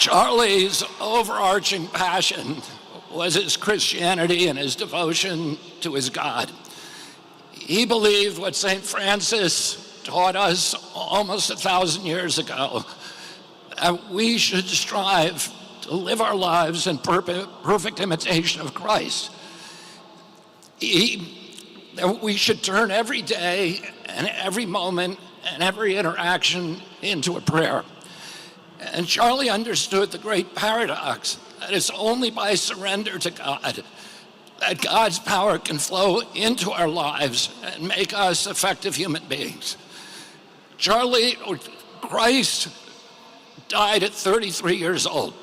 Charlie's overarching passion was his Christianity and his devotion to his God. He believed what St. Francis taught us almost 1,000 years ago, that we should strive to live our lives in perfect imitation of Christ. That we should turn every day and every moment and every interaction into a prayer. And Charlie understood the great paradox that it's only by surrender to God that God's power can flow into our lives and make us effective human beings. Christ died at 33 years old,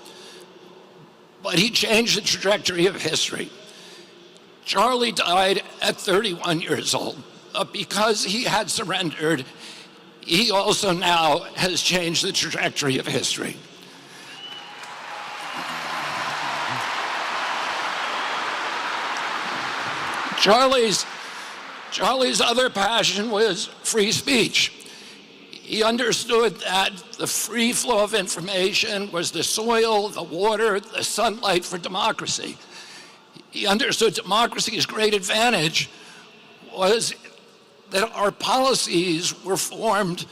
but he changed the trajectory of history. Charlie died at 31 years old, but because he had surrendered, he also now has changed the trajectory of history. Charlie's other passion was free speech. He understood that the free flow of information was the soil, the water, the sunlight for democracy. He understood democracy's great advantage was that our policies were formed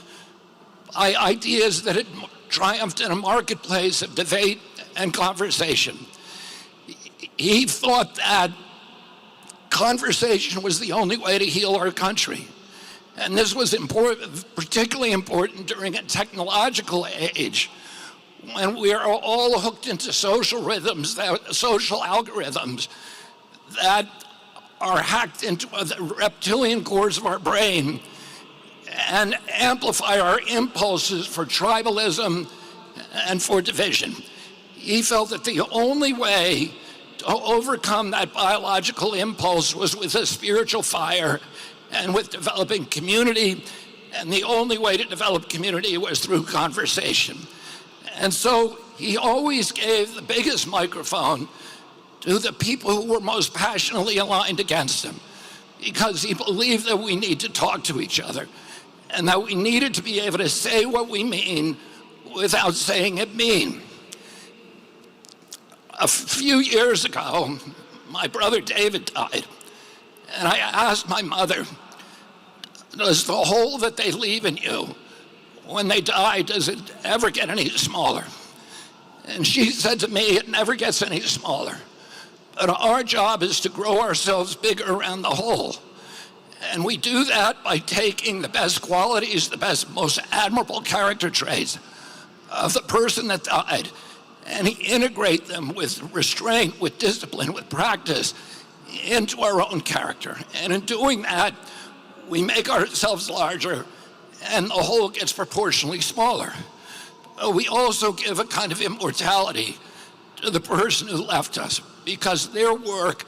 by ideas that had triumphed in a marketplace of debate and conversation. He thought that conversation was the only way to heal our country. And this was particularly important during a technological age when we are all hooked into social rhythms, social algorithms that are hacked into the reptilian cores of our brain and amplify our impulses for tribalism and for division. He felt that the only way to overcome that biological impulse was with a spiritual fire and with developing community, and the only way to develop community was through conversation. And so he always gave the biggest microphone to the people who were most passionately aligned against him, because he believed that we need to talk to each other and that we needed to be able to say what we mean without saying it mean. A few years ago, my brother David died, and I asked my mother, does the hole that they leave in you when they die, does it ever get any smaller? And she said to me, it never gets any smaller. But our job is to grow ourselves bigger around the hole. And we do that by taking the best qualities, the best, most admirable character traits of the person that died, and integrate them with restraint, with discipline, with practice into our own character. And in doing that, we make ourselves larger and the whole gets proportionally smaller. We also give a kind of immortality to the person who left us because their work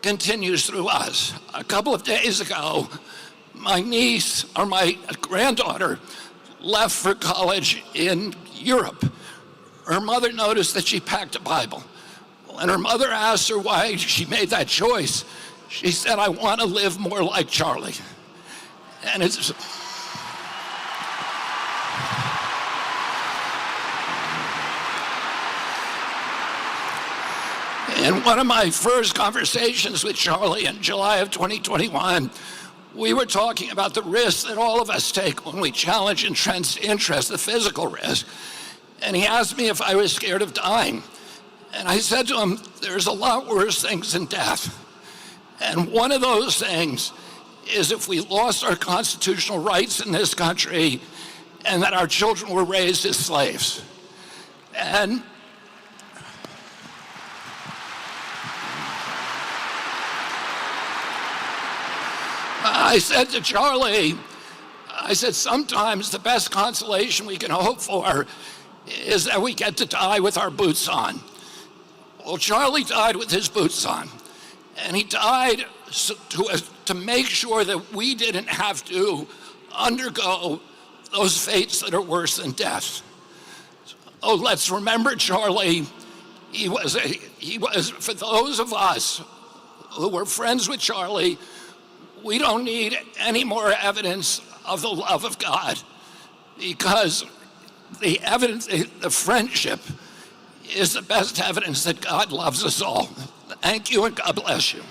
continues through us. A couple of days ago, my niece, or my granddaughter, left for college in Europe. Her mother noticed that she packed a Bible. When her mother asked her why she made that choice, she said, I want to live more like Charlie. And it's... In one of my first conversations with Charlie in July of 2021, we were talking about the risks that all of us take when we challenge entrenched interest, the physical risk. And he asked me if I was scared of dying. And I said to him, there's a lot worse things than death. And one of those things is if we lost our constitutional rights in this country and that our children were raised as slaves. And I said to Charlie, I said, sometimes the best consolation we can hope for is that we get to die with our boots on. Well, Charlie died with his boots on, and he died to make sure that we didn't have to undergo those fates that are worse than death. Oh, let's remember Charlie. He was, for those of us who were friends with Charlie, we don't need any more evidence of the love of God, because the evidence, the friendship is the best evidence that God loves us all. Thank you, and God bless you.